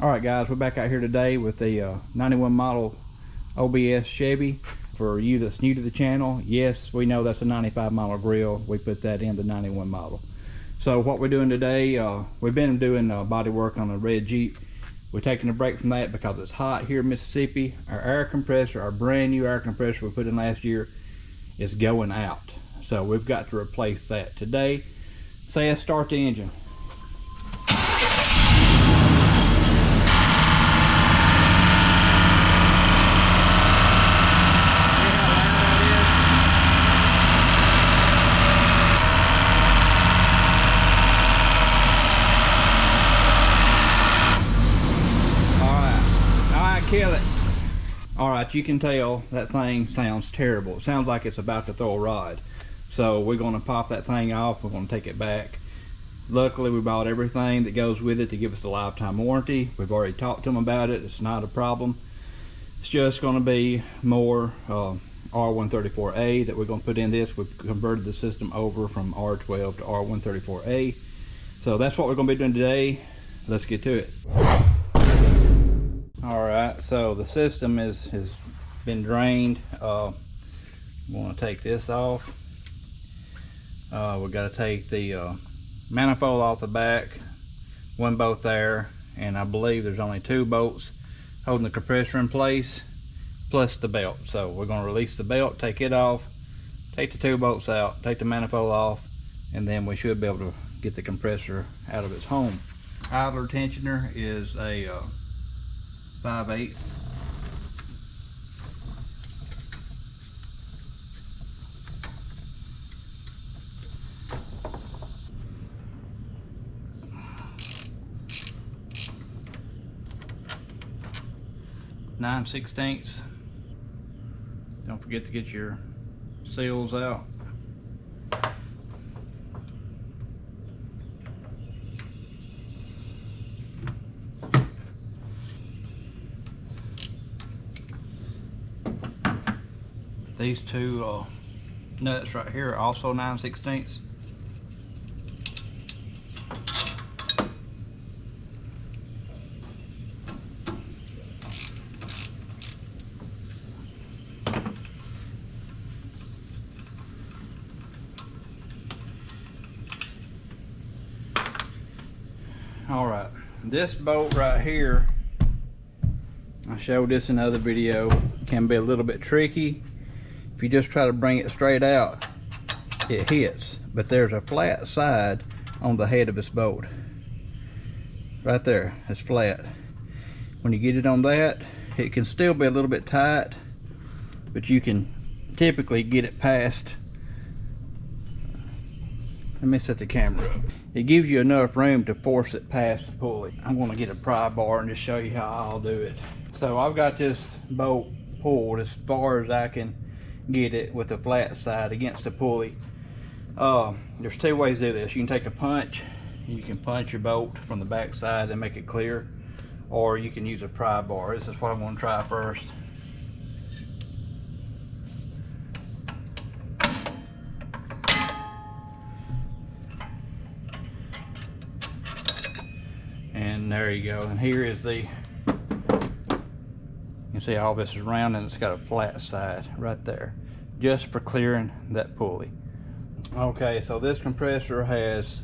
Alright guys, we're back out here today with the 91 model OBS Chevy. For you that's new to the channel, yes, we know that's a 95 model grill. We put that in the 91 model. So what we're doing today, we've been doing body work on a red Jeep. We're taking a break from that because it's hot here in Mississippi. Our air compressor, our brand new air compressor we put in last year, is going out. So we've got to replace that today. Say let's start the engine. Kill it. Alright, you can tell that thing sounds terrible. It sounds like it's about to throw a rod. So we're going to pop that thing off. We're going to take it back. Luckily we bought everything that goes with it to give us a lifetime warranty. We've already talked to them about it. It's not a problem. It's just going to be more R134A that we're going to put in this. We've converted the system over from R12 to R134A. So that's what we're going to be doing today. Let's get to it. Alright, so the system has been drained. We want to take this off. We've got to take the manifold off the back, one bolt there, and I believe there's only 2 bolts holding the compressor in place, plus the belt. So we're going to release the belt, take it off, take the 2 bolts out, take the manifold off, and then we should be able to get the compressor out of its home. Idler tensioner is a 5/8. Nine 16ths. Don't forget to get your seals out. These 2 nuts right here are also 9 16ths. Alright, this bolt right here, I showed this in another video, can be a little bit tricky. If you just try to bring it straight out, it hits, but there's a flat side on the head of this bolt. Right there, it's flat. When you get it on that, it can still be a little bit tight, but you can typically get it past. Let me set the camera up. It gives you enough room to force it past the pulley. I'm going to get a pry bar and just show you how I'll do it. So I've got this bolt pulled as far as I can get it with the flat side against the pulley. There's 2 ways to do this. You can take a punch. You can punch your bolt from the back side and make it clear, or you can use a pry bar. This is what I'm going to try first. And there you go. And here is the, you can see all this is round and it's got a flat side right there, just for clearing that pulley. Okay, so this compressor has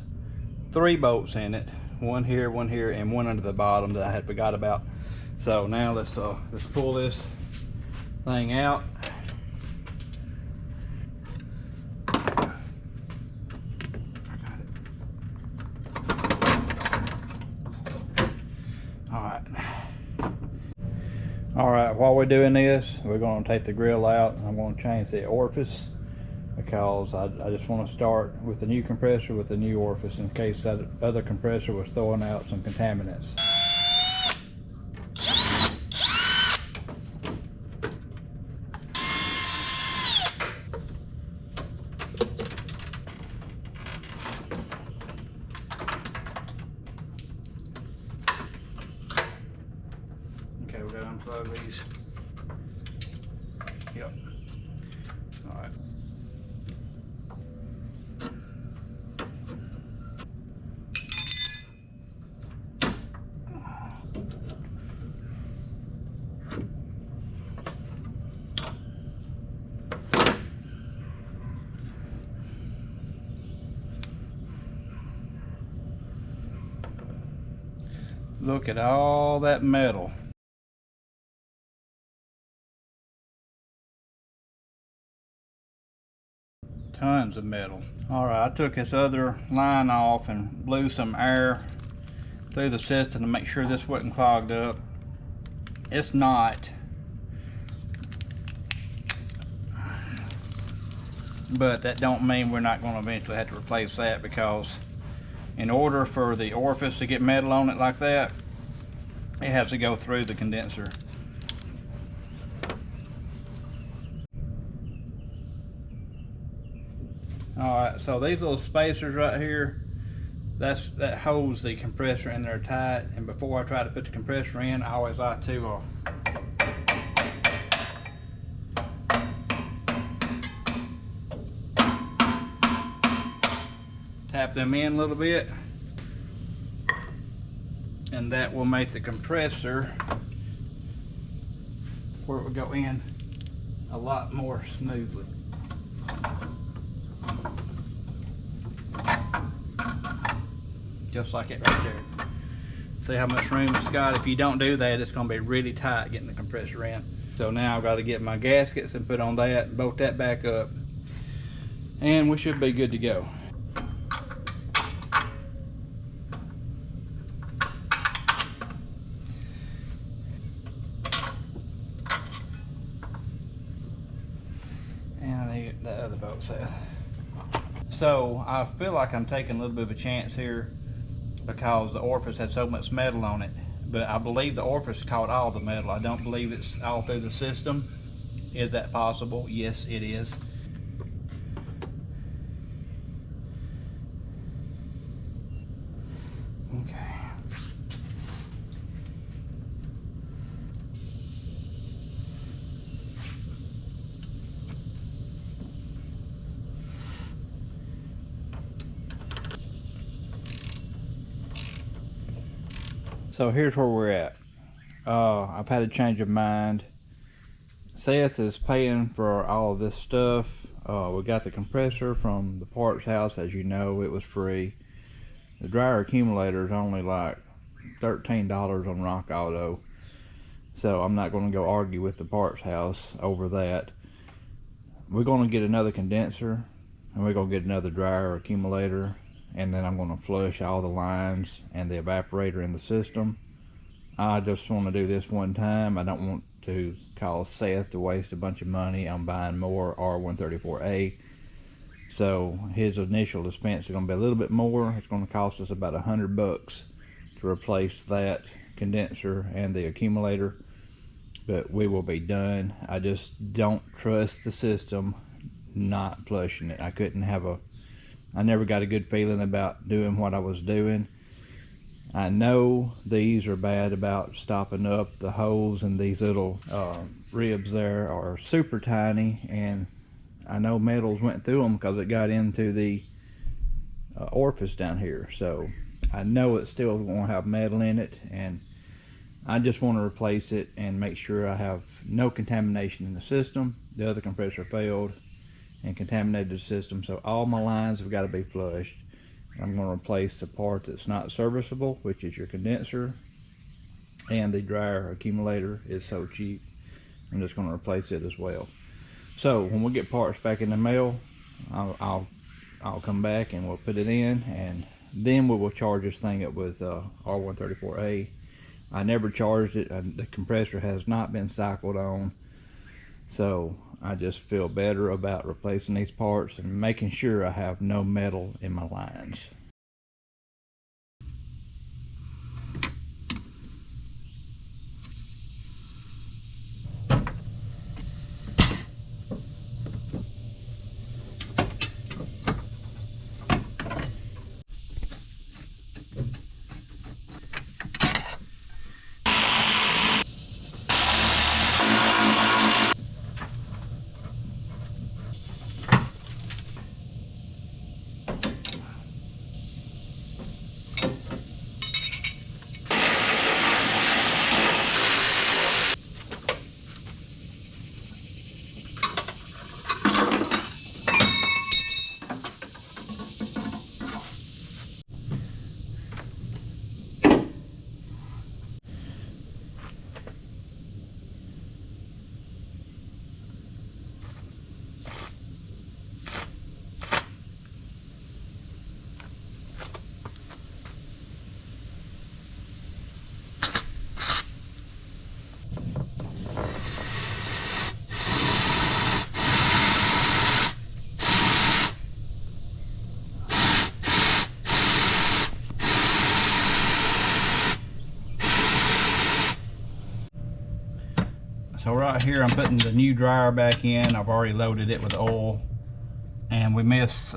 3 bolts in it, one here, and one under the bottom that I had forgot about. So now let's pull this thing out. Alright, while we're doing this, we're going to take the grill out. I'm going to change the orifice because I just want to start with the new compressor with the new orifice in case that other compressor was throwing out some contaminants. Okay, we're going to unplug these. Yep. All right. Look at all that metal. Tons of metal. Alright, I took this other line off and blew some air through the system to make sure this wasn't clogged up. It's not. But that don't mean we're not going to eventually have to replace that, because in order for the orifice to get metal on it like that, it has to go through the condenser. Alright, so these little spacers right here, that holds the compressor in there tight. And before I try to put the compressor in, I always like to tap them in a little bit, and that will make the compressor, where it will go in, a lot more smoothly. Just like it right there. See how much room it's got? If you don't do that, it's going to be really tight getting the compressor in. So now I've got to get my gaskets and put on that, bolt that back up, and we should be good to go. And I need that other bolt set. So I feel like I'm taking a little bit of a chance here, because the orifice had so much metal on it. But I believe the orifice caught all the metal. I don't believe it's all through the system. Is that possible? Yes, it is. Okay. So here's where we're at. I've had a change of mind. Seth is paying for all of this stuff. We got the compressor from the parts house, as you know, it was free. The dryer accumulator is only like $13 on Rock Auto. So I'm not going to go argue with the parts house over that. We're going to get another condenser, and we're going to get another dryer accumulator, and then I'm going to flush all the lines and the evaporator in the system. I just want to do this one time. I don't want to cause Seth to waste a bunch of money on buying more R134A. So his initial expense is going to be a little bit more. It's going to cost us about $100 to replace that condenser and the accumulator, but we will be done. I just don't trust the system not flushing it. I never got a good feeling about doing what I was doing. I know these are bad about stopping up. The holes in these little ribs there are super tiny, and I know metals went through them because it got into the orifice down here. So I know it's still going to have metal in it, and I just want to replace it and make sure I have no contamination in the system. The other compressor failed and contaminated the system, so all my lines have got to be flushed. I'm going to replace the part that's not serviceable, which is your condenser, and the dryer accumulator is so cheap. I'm just going to replace it as well. So when we get parts back in the mail, I'll come back and we'll put it in, and then we will charge this thing up with R134A. I never charged it. The compressor has not been cycled on, so I just feel better about replacing these parts and making sure I have no metal in my lines. So right here I'm putting the new dryer back in. I've already loaded it with oil, and we missed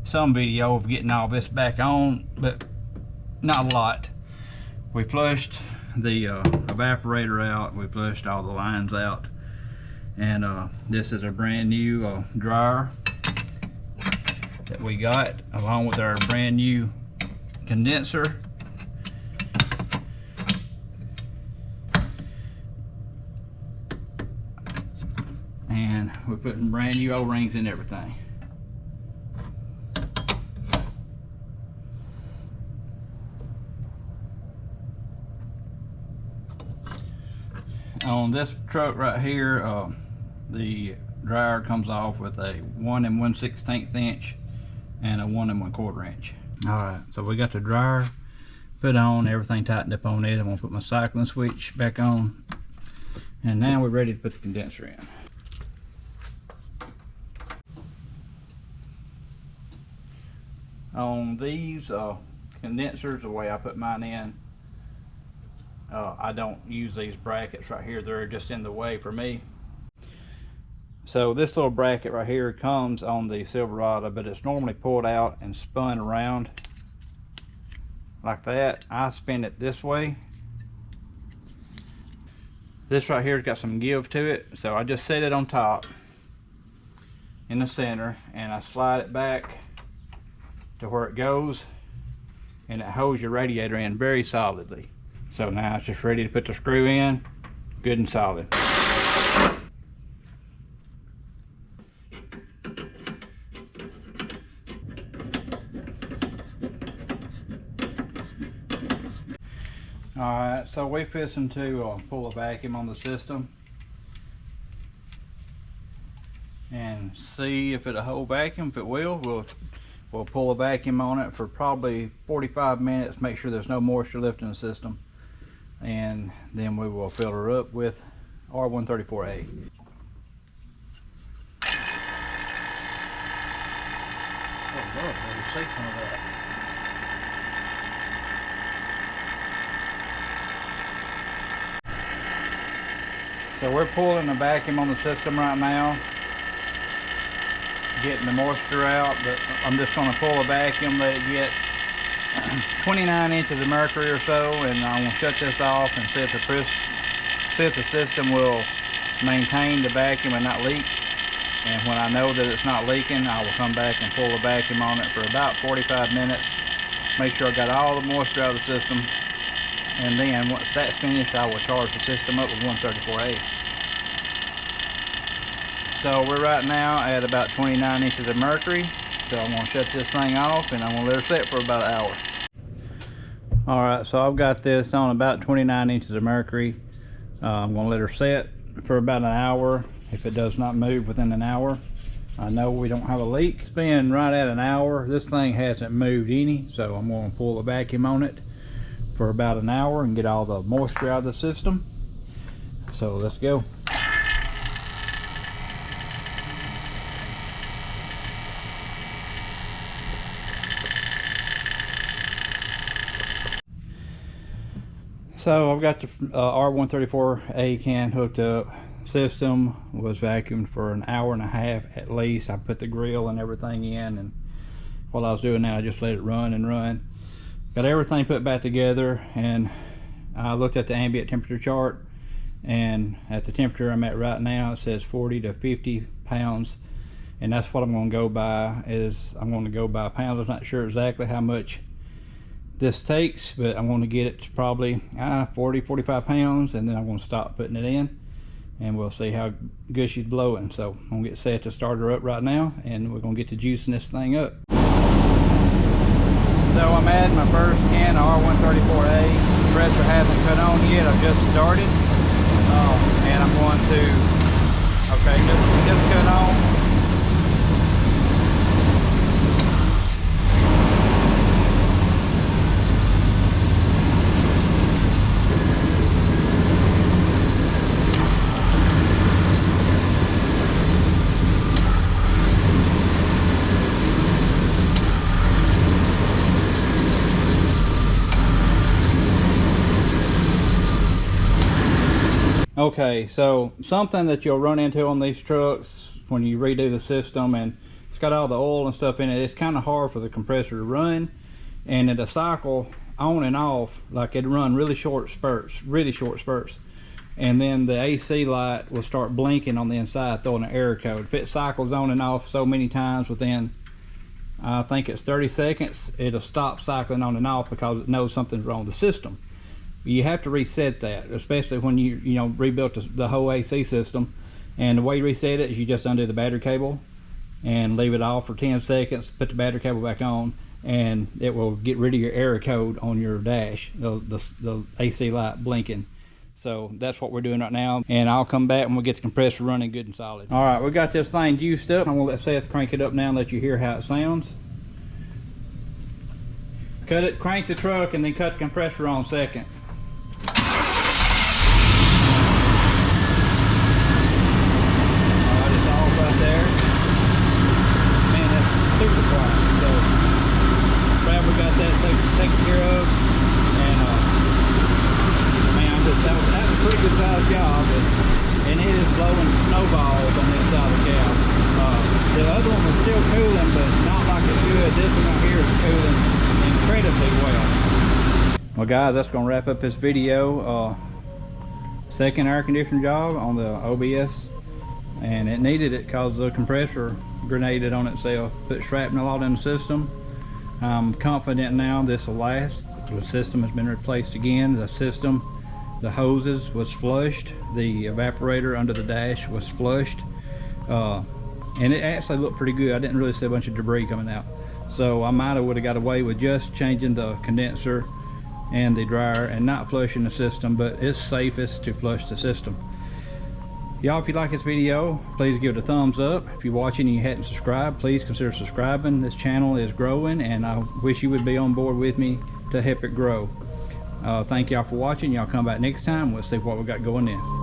some video of getting all this back on, but not a lot. We flushed the evaporator out, we flushed all the lines out, and this is a brand new dryer that we got along with our brand new condenser. And we're putting brand new O-rings in everything. On this truck right here, the dryer comes off with a 1 1/16 inch and a 1 1/4 inch. Alright, so we got the dryer put on, everything tightened up on it. I'm going to put my cycling switch back on, and now we're ready to put the condenser in. On these condensers, the way I put mine in, I don't use these brackets right here. They're just in the way for me. So this little bracket right here comes on the Silverado, but it's normally pulled out and spun around like that. I spin it this way. This right here's got some give to it, so I just set it on top in the center, and I slide it back to where it goes, and it holds your radiator in very solidly. So now it's just ready to put the screw in, good and solid. Alright, so we're fixing to pull a vacuum on the system and see if it'll hold vacuum. If it will, we'll pull a vacuum on it for probably 45 minutes, make sure there's no moisture left in the system, and then we will fill her up with R134A. Oh look, maybe see some of that. So we're pulling the vacuum on the system right now, getting the moisture out, but I'm just going to pull a vacuum, let it get 29 inches of mercury or so, and I'm going to shut this off and see if the system will maintain the vacuum and not leak. And when I know that it's not leaking, I will come back and pull the vacuum on it for about 45 minutes, make sure I got all the moisture out of the system, and then once that's finished, I will charge the system up with 134A. So we're right now at about 29 inches of mercury, so I'm going to shut this thing off and I'm going to let her set for about an hour. Alright, so I've got this on about 29 inches of mercury. I'm going to let her set for about an hour. If it does not move within an hour, I know we don't have a leak. It's been right at an hour. This thing hasn't moved any, so I'm going to pull the vacuum on it for about an hour and get all the moisture out of the system. So let's go. So I've got the R134A can hooked up. System was vacuumed for an hour and a half at least. I put the grill and everything in, and while I was doing that, I just let it run and run. Got everything put back together, and I looked at the ambient temperature chart, and at the temperature I'm at right now, it says 40 to 50 pounds, and that's what I'm going to go by. I'm going to go by pounds. I'm not sure exactly how much this takes, but I'm going to get it to probably 40-45 pounds, and then I'm going to stop putting it in, and we'll see how good she's blowing. So I'm going to get set to start her up right now, and we're going to get to juicing this thing up. So I'm adding my first can of R134A. The compressor hasn't cut on yet. I've just started, and I'm going to just cut on. Okay, so something that you'll run into on these trucks when you redo the system, and it's got all the oil and stuff in it, it's kind of hard for the compressor to run, and it'll cycle on and off, like it'd run really short spurts, and then the AC light will start blinking on the inside, throwing an error code. If it cycles on and off so many times within, I think it's 30 seconds, it'll stop cycling on and off because it knows something's wrong with the system. You have to reset that, especially when you rebuilt the whole AC system. And the way you reset it is you just undo the battery cable and leave it off for 10 seconds, put the battery cable back on, and it will get rid of your error code on your dash, the AC light blinking. So that's what we're doing right now, and I'll come back when we get the compressor running good and solid. All right, we got this thing juiced up. I'm gonna let Seth crank it up now and let you hear how it sounds. Crank the truck and then cut the compressor on second. There, man, that's super quiet. So glad we got that taken care of, and man, that was a pretty good sized job, and it is blowing snowballs on this side of the cab. The other one was still cooling, but not like it should. This one right here is cooling incredibly well. Well guys, that's gonna wrap up this video. Second air conditioner job on the OBS. And it needed it because the compressor grenaded on itself, put shrapnel all in the system. I'm confident now this will last. The system has been replaced again. The hoses was flushed. The evaporator under the dash was flushed. And it actually looked pretty good. I didn't really see a bunch of debris coming out. So I would have got away with just changing the condenser and the dryer and not flushing the system, but it's safest to flush the system. Y'all, if you like this video, please give it a thumbs up. If you're watching and you hadn't subscribed, please consider subscribing. This channel is growing, and I wish you would be on board with me to help it grow. Thank y'all for watching. Y'all come back next time. We'll see what we got going in.